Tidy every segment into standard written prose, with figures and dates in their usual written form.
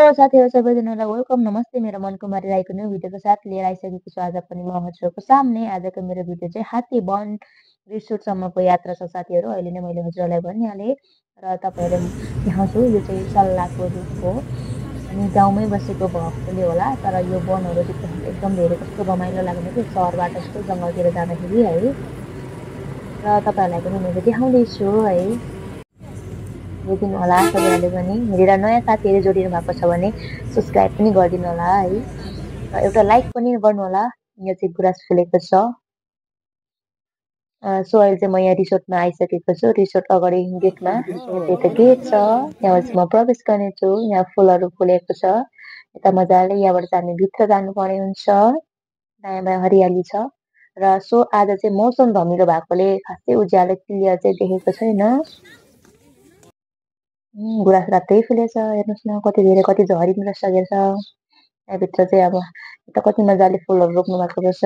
साथीहरु सबैजनालाई वेलकम नमस्ते मेरो मन कुमारी राईको न्यू भिडियोको साथ लिएर आइसकेको छु आज पनि म हजुरहरुको सामने। आजको मेरो भिडियो चाहिँ हात्ती वन रिसोर्टसम्मको यात्रा छ साथीहरु। अहिले नै मैले हजुरहरुलाई भनिहाले र तपाईहरुले देखाउँछु। यो चाहिँ सल्लाको रुख हो। हामी गाउँमै बसेको भएकोले होला तर यो वनहरु देख्दा एकदम धेरै कस्तो रमाइलो लाग्ने के शहरबाट जस्तो जंगलतिर जाँदाखेरि है। र तपाईहरुलाई पनि मैले देखाउँदै छु है। हेरिदिनु होला सबैले पनि। हेरेर नयाँ साथीहरु जोडिनु भएको छ भने सब्स्क्राइब पनि गरिदिनु होला है। र एउटा लाइक पनि गर्नु होला। यो चाहिँ गुराँस फुलेको छ। सो अहिले चाहिँ म यहाँ रिसोर्टमा आइसकेको छु। रिसोर्ट अगाडि गेटमा एउटा गेट छ। यहाँ चाहिँ म प्रवेश गर्ने छु। यहाँ फुलहरु फुलेको छ। यता मजाले यहाँबाट चाहिँ हामी भित्र जानुपर्ने हुन्छ। दायाँ बायाँ हरियाली छ। र सो आज चाहिँ मौसम धमिलो भएकोले खासै उज्यालो क्लियर चाहिँ देखेको छैन। गुराँस रातै फुलेछ। हेर्नुस् न कति धेरै कति झरिन सकेको छ। यहाँ भित्र चाहिँ अब यता कति मजाले फुलहरु रोप्नु भएको रहेछ।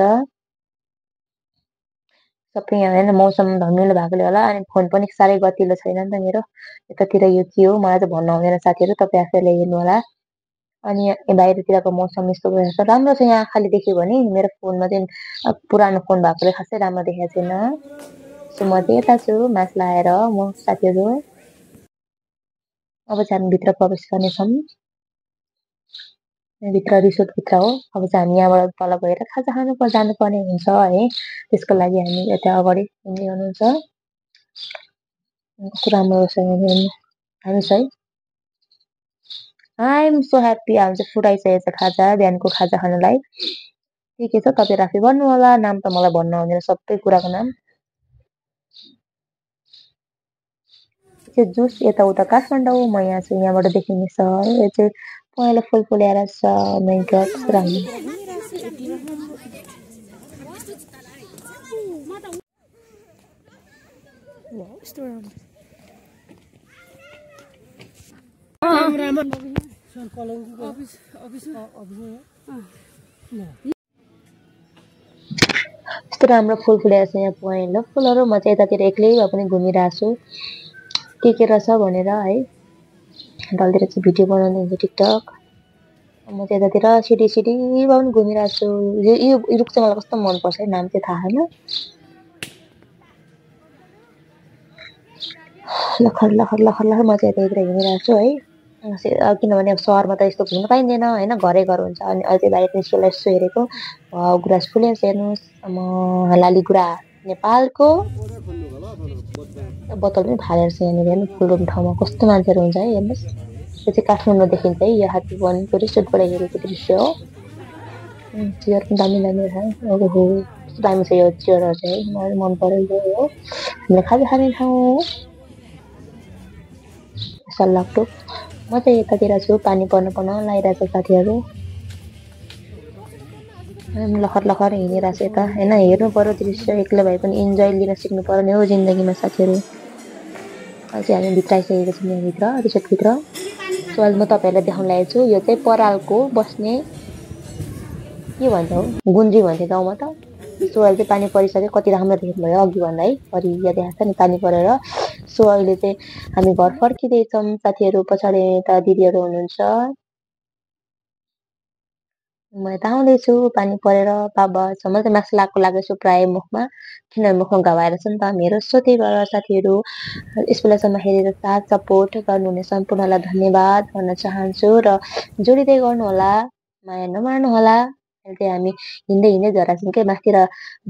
सबै यहाँ हैन मौसम धमिलो भएकोले होला। अनि फोन पनि साह्रै गतिलो छैन नि त मेरो। यतातिर यो के हो मलाई चाहिँ भन्नु आउँदैन साथीहरु। तपाई आफैले हेर्नु होला। अनि यहाँ बाहिरतिरको मौसम यस्तो भएछ। राम्रो छ यहाँ आँखाले देख्यो भने। मेरो फोनमा चाहिँ पुरानो फोन भएकोले खासै राम्रो देखेको छैन। सो म चाहिँ यता छु मास लाएर म साथीहरु। अब चाहिँ हामी भित्र प्रवेश गर्नेछौँ। भित्र रिसोर्ट भित्र हो। अब चाहिँ हामी यहाँबाट तल गएर खाजा खानु जानुपर्ने हुन्छ है। त्यसको लागि हामी यता अगाडि हिँड्दै हुनुहुन्छ। कस्तो राम्रो छ यहाँ हेर्नु। हामी चाहिँ आई एम सो ह्याप्पी। हामी चाहिँ फुड आइसकेको छ खाजा बिहानको खाजा खानलाई। के छ तपाईहरु आफै भन्नु होला। नाम त मलाई भन्न आउँदैन सबै कुराको नाम। जुस यताउता काठमाडौँ म यहाँ छु। यहाँबाट देखिने छ है। यो चाहिँ पहेँलो फुल फुलेर छ। माइ गॉड कस्तो राम्रो। कस्तो राम्रो फुल फुलेर छ यहाँ पहेँलो फुलहरु। म चाहिँ यतातिर एक्लै भए पनि घुमिरहेको छु। के रहेछ भनेर है। डलतिर चाहिँ भिडियो बनाउँदै हुन्छ टिकटक। म चाहिँ यतातिर सिडी सिडी भए पनि घुमिरहेको छु। यो रुख चाहिँ मलाई कस्तो मन पर्छ है। नाम चाहिँ थाहा छैन। लखर लखर लखर लखर म चाहिँ यतातिर हिँडिरहेको छु है। किनभने अब सहरमा त यस्तो घुम्न पाइँदैन हैन। घरै घर हुन्छ। अनि अहिले बाहिर निस्केर यसो हेरेको गुराँस फुलेछ हेर्नुस्। लाली गुराँस नेपालको बोतल पनि फालेर छ यहाँनिर हेर्नु। फुल रोप्ने ठाउँमा कस्तो मान्छेहरु हुन्छ है हेर्नुस्। यो चाहिँ काठमाडौँ देखिन्छ है। यो हात्ती वनको रिसोर्टबाट हेरेको दृश्य हो। चियर पनि दामी दामी छ। ओहो कस्तो दामी छ यो चियरहरु चाहिँ मलाई मन परेको हो। हामीले खाजा खाने ठाउँ सल्लाको। म चाहिँ यतातिर छु। पानी पर्न लागिरहेको छ साथीहरु। लखर लखर हिँडिरहेको छु यता हैन। हेर्नु पर्यो दृश्य। एक्लै भए पनि इन्जोय लिन सिक्नु पर्ने हो जिन्दगीमा साथीहरु। अहिले हामी भित्र आइसकेको छौँ यहाँ भित्र रिसोर्ट भित्र। सो अहिले म तपाईहरुलाई देखाउन लागेको छु। यो चाहिँ परालको बस्ने के भन्छ हो गुन्जी भन्थे गाउँमा त। सो अहिले चाहिँ पानी परिसक्यो। कति राम्रो देख्नु भयो अघि भन्दा है। हरिया देखाएको छ नि पानी परेर। सो अहिले चाहिँ हामी घर फर्किँदै छौँ साथीहरु। पछाडि यता दिदीहरु हुनुहुन्छ। म यता आउँदैछु पानी परेर बाबा सम्म चाहिँ मासु लागेको छु प्राय मुखमा। किनभने मुखमा घाउ आएर छ नि त मेरो। सो त्यही भएर साथीहरु यस बेलासम्म हेरेर साथ सपोर्ट गर्नुहुने सम्पूर्णलाई धन्यवाद भन्न चाहन्छु। र जोडिँदै गर्नु होला। माया नमार्नु होला। अहिले चाहिँ हामी हिँड्दै झरेछौँ के माथितिर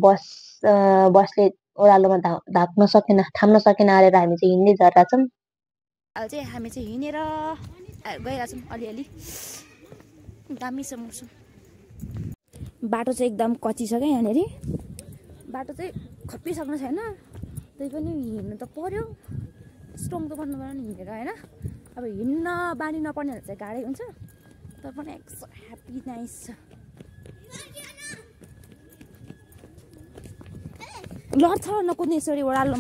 बसले ओह्रालोमा थाम्न सकेन आएर हामी चाहिँ हिँड्दै झरेछौँ। अहिले चाहिँ हामी चाहिँ हिँडेर गइरहेछौँ अलिअलि। दामी छ मौसम। बाटो चाहिँ एकदम कच्ची छ क्या यहाँनिर। बाटो चाहिँ खप्पिसक्नु छैन। त्यही पनि हिँड्नु त पर्यो। स्ट्रङ त गर्नु पर्यो नि हिँडेर हैन। अब हिँड्न बानी नपर्नेहरू चाहिँ गाह्रै हुन्छ। तर पनि ह्याप्पी नाइस छ। लड्छ नकुद्ने यसरी ओह्रालोमा।